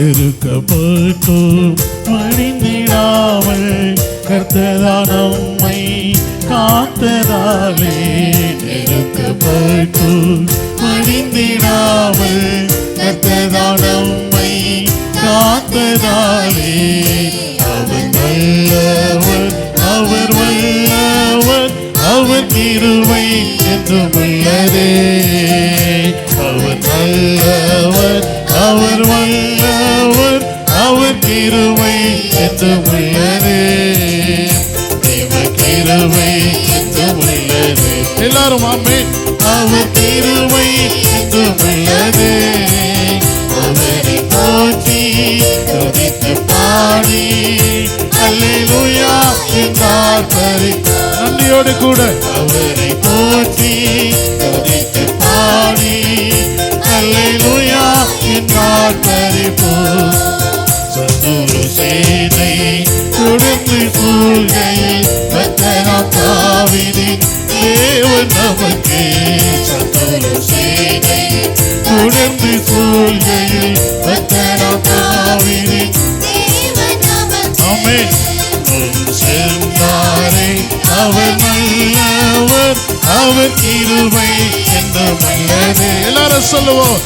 நெருக்கப்பட்டு மடிந்திடாமல் கர்த்தர் நம்மை காத்ததாலே, நெருக்கப்பட்டு மடிந்திடாமல் கர்த்தர் நம்மை காத்ததாலே, அவர் நல்லவர், அவர் வல்லவர், அவர் கிருபை என்றும் உள்ளதே. அவர் நல்லவர், அவர் வல்லவர், அவர் கிருபை என்றும் உள்ளதே. தேவ கிருபை என்றும் உள்ளதே. எல்லாரும் ஆமென். அவர் கிருபை என்றும் உள்ளதே. அவரை போற்றி துதித்து பாடி அல்லேலூயா என்றார் பரிசு. நன்றியோடு கூட அவரை போற்றி துதித்து பாடி அல்லேலூயா என்றார் பரிசு. சத்துரு சேனை தொடர்ந்து சூழ்கையில் கர்த்தராம் தாவீதின் தேவன் நமக்கு. சத்துரு சேனை தொடர்ந்து சூழ்கையில் கர்த்தராம் தாவீதின் ஆமென். சென்றாரே அவர் நல்லவர், அவர் கிருபை என்றும் உள்ளதே. எல்லாரும் சொல்லுவோம்.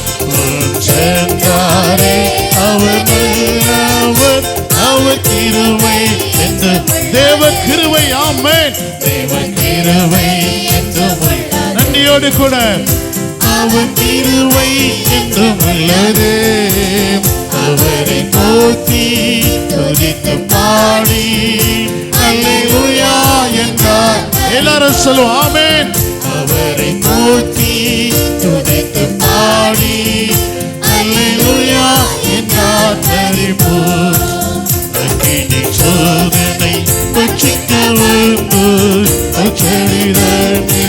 சென்றாரே அவர் நல்லவர், அவர் கிருபை என்று. தேவ கிருபை. ஆமென். தேவ கிருபை என்றும். நன்றியோடு கூட அவர் கிருபை என்றும் உள்ளதே. அவரை போற்றி துதித்து பாடி அல்லேலூயா என்றார். எல்லாரும் சொல்லுவோம். ஆமென். அவரை போற்றி துதித்து பாடி அல்லேலூயா என்றார் பரிபூ. அக்கினி சோதனை பட்சிக்க வந்து அச்சரிதற்கு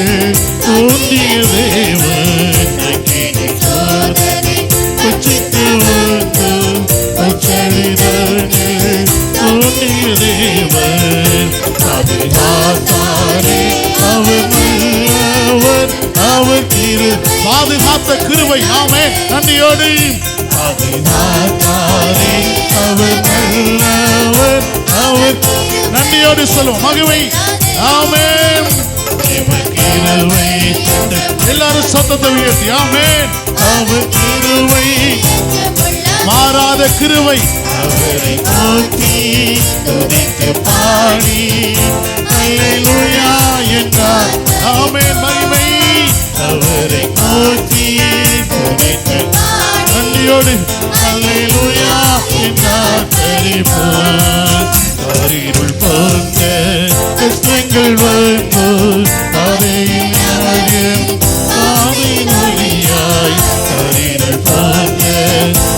தோன்றிய தேவன். அக்கினி சோதனை பட்சிக்க வந்து அச்சரிதற்கு தோன்றிய தேவன். பாதுகாத்தாரே அவர் நல்லவர், அவர் திரு. பாதுகாத்த கிருபை. ஆமென். நன்றியோடு பாதுகாத்தாரே அவர் நல்லவர், அவர். நன்றியோடு சொல்லுவோம். மகிமை. ஆமென். கிருபை. எல்லாரும் சத்தத்தை உயர்த்தி ஆமென். அவர் கிருபை, மாறாத கிருபை. அவரை போற்றி துதித்து பாடி அல்லேலூயா என்றார். ஆமென். மகிமை. அவரை போற்றி துதித்து நன்றியோடு அல்லேலூயா என்றார் பரிபூர். அருள் போன்ற கஷ்டங்கள் வந்து அதையில் ஆவின் ஒளியாய். அருள் போன்ற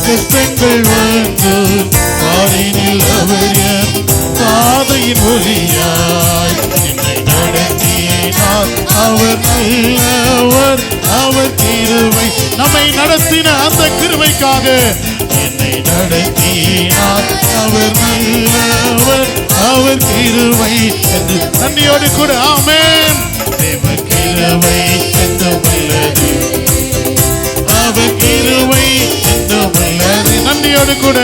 கஷ்டங்கள் வந்து பாரினில் அவர் என் பாதையின் ஒளியாய். என்னை நடத்தினார் அவர் நல்லவர், அவர் கிருபை. நம்மை நடத்தின அந்த கிருபைக்காக என்னை நடத்தினார் அவர் நல்லவர், அவர் கிருபை என்று. நன்றியோடு கூட ஆமென். தேவ கிருபை என்றும் உள்ளது, அவர் கிருபை என்றும் உள்ளது. நன்றியோடு கூட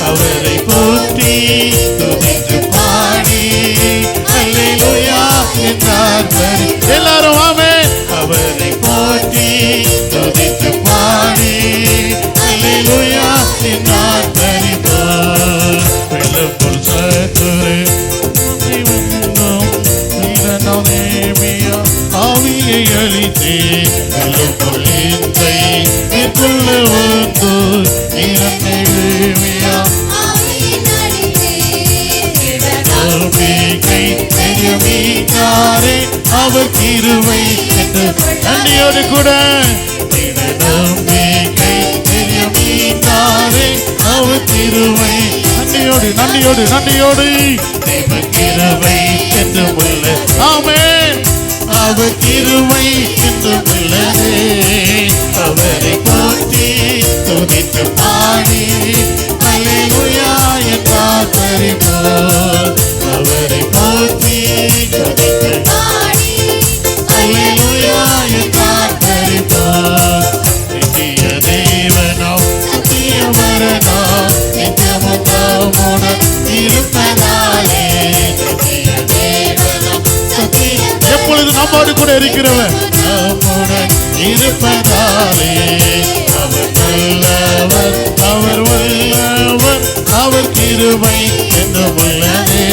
அவரை போற்றி துதித்து பாடி அல்லேலூயா என்றார். எல்லாரும் ஆமென். அவரை போற்றி துதித்து பாடி அல்லேலூயா என்றார். வெள்ளப்போல் சத்துரு ஆவியை அளித்தே வெள்ளப்போல் இன்றை மேற்கொள்ள வந்து இறந்தேவியா. நம்பிக்கை தெரியுமீட்டாரே அவர் கிருபை என்று. நன்றியோடு கூட நம்பிக்கை தெரியுமீட்டாரே அவர் கிருபை. நன்றியோடு நன்றியோடு நன்றியோடு தேவ கிருபை என்று உள்ள. ஆமென். அவர் கிருபை என்று உள்ளதே. அவரை போற்றி துதித்து பாடி அல்லேலூயா என்றார் பரிபூர். அவரை போற்றி துதித்து பாடி அல்லேலூயா என்றார் பரிபூர். நித்திய தேவனாம் நித்திய மரணாம் நம்மோடு கூட இருக்கிறவர், நம்முடன் இருப்பதாலே அவர் நல்லவர், அவர் வல்லவர், அவர் கிருபை என்றும் உள்ளதே.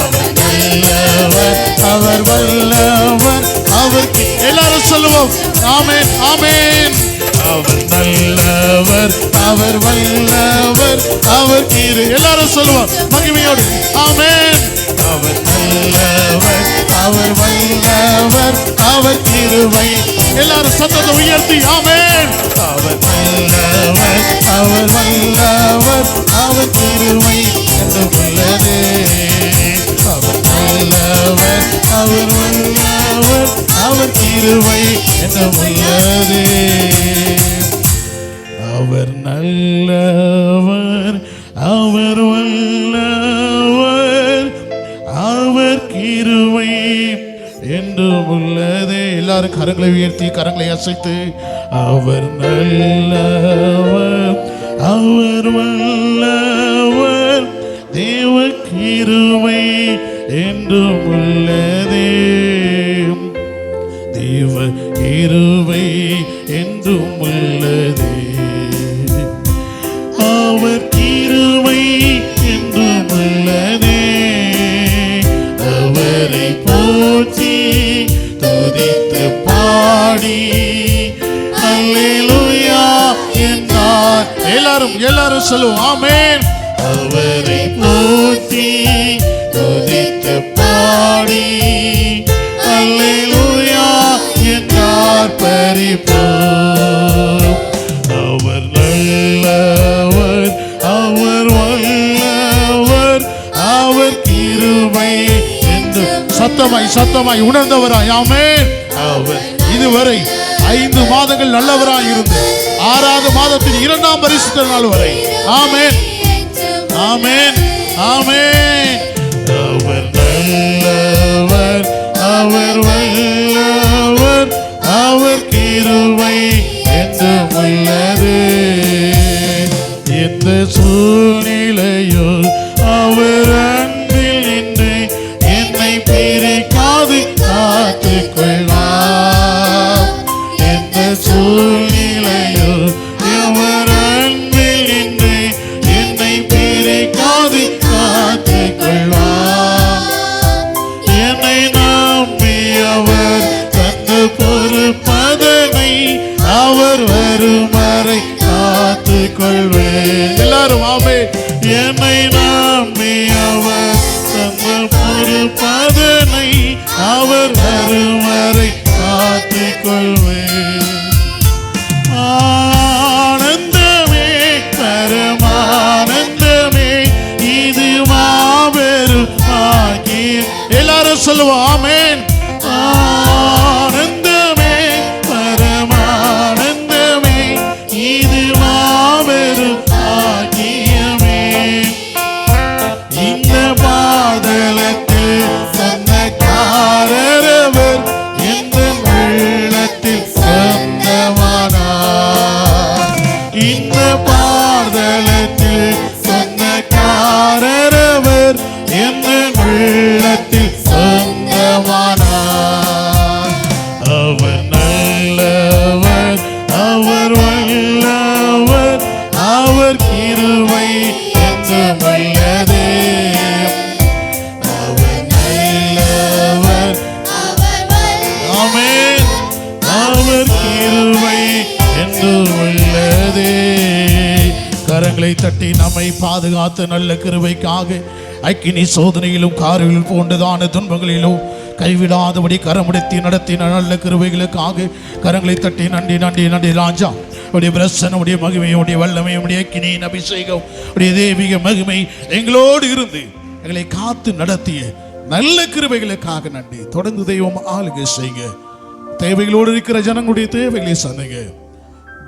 அவர் நல்லவர், அவர் வல்லவர், அவர் எல்லாரும் சொல்லுவோம் ஆமென் ஆமென். அவர் நல்லவர், அவர் வல்லவர், அவர் எல்லாரும் சொல்லுவோம் மகிமையோடு ஆமென். அவர் நல்லவர், அவர் வல்லவர், அவர் கிருபை. எல்லாரும் சத்தத்தை உயர்த்தி ஆமென். அவர் நல்லவர், அவர் வல்லவர், அவர் கிருபை என்றும் உள்ளதே. அவர் நல்லவர், அவர் வல்லவர், அவர் கிருபை என்றும் உள்ளதே. அவர் நல்லவர், அவர் வல்லவர், அவர் கிருபை என்றும் உள்ளதே. எல்லாரும் கரங்களை உயர்த்தி கரங்களை அசைத்து அவர் நல்லவர், அவர் வல்லவர், தேவ கிருபை என்றும் உள்ளதே. தேவ கிருபை என்றும் உள்ளதே. அவர் கிருபை என்றும் உள்ளதே. அவரை போற்றி துதித்து பாடி அல்லேலூயா என்றார். எல்லாரும் சொல்லுவோம் ஆமென். அவரை போற்றி துதித்து பாடி அல்லேலூயா என்றார் பரிபூ. அவர் நல்லவர், அவர் வல்லவர், அவர் கிருபை என்று சத்தமாய் உணர்ந்தவராய் ஆமென். அவர் இதுவரை 5 மாதங்கள் நல்லவராய் இருந்து 6வது மாதத்தின் 2ஆம் பரிசுத்த நாள் வரை ஆமென் ஆமென் ஆமென். அவர் நல்லவர், அவர் வல்லவர், அவர் கிருபை என்றும் உள்ளது. எந்த சூழ்நிலையோ அவர் அன்பில் நின்று என்னை பிரிக்காது காத்துக் கொள்வார். எந்த சூழ்நிலையோ அவர் அன்பில் நின்று என்னை பிரிக்காது காத்துக் கொள்வார். என்னை நம்பி அவர் தந்த பொறுப்பதனை அவர் வரும் வரை காத்துக் கொள்வேன். எல்லாரும் ஆமென். என்னை நம்பி அவர் தந்த பொறுப்பதனை அவர் வரும் வரை காத்துக் கொள்வேன். ஆனந்தமே பரமானந்தமே இது மாபெரும் பாக்கியம். எல்லாரும் சொல்லுவோம் ஆமென். ஆனந்தமே பரமானந்தமே இது மாபெரும் பாக்கியமே. இந்த பாதலத்தில் சொந்தக்காரரவர் எந்த உள்ளத்தில் சொந்தமானார். இந்த பாதலத்தில் சொந்தக்காரரவர் எந்த உள்ளத்தில் சொந்தமானார். அவர் நல்லவர், அவர் வல்லவர், அவர் கிருபை என்றும் உள்ளதே. அவர் நல்லவர், ஆமென், அவர் கிருபை என்றும் உள்ளதே. கரங்களை தட்டி நம்மை பாதுகாத்த நல்ல கிருபைக்காக அக்கினி சோதனையிலும் காரில் போன்றதான துன்பங்களிலும் கைவிடாதபடி கரமுடைத்தி நடத்தின நல்ல கிருபைகளுக்காக கரங்களை தட்டி நன்றி நன்றி நன்றி ராஜா. உடைய பிரசன்னம், உடைய மகிமை, உடைய வல்லமை, உடைய அக்கினியின் அபிஷேகம், உடைய தெய்வீக மகிமை எங்களோடு இருந்து எங்களை காத்து நடத்திய நல்ல கிருபைகளுக்காக நன்றி. தொடர்ந்து தெய்வம் ஆளுகை செய்யுங்க. தேவைகளோடு இருக்கிற ஜனங்களுடைய தேவைகளை சந்திங்க.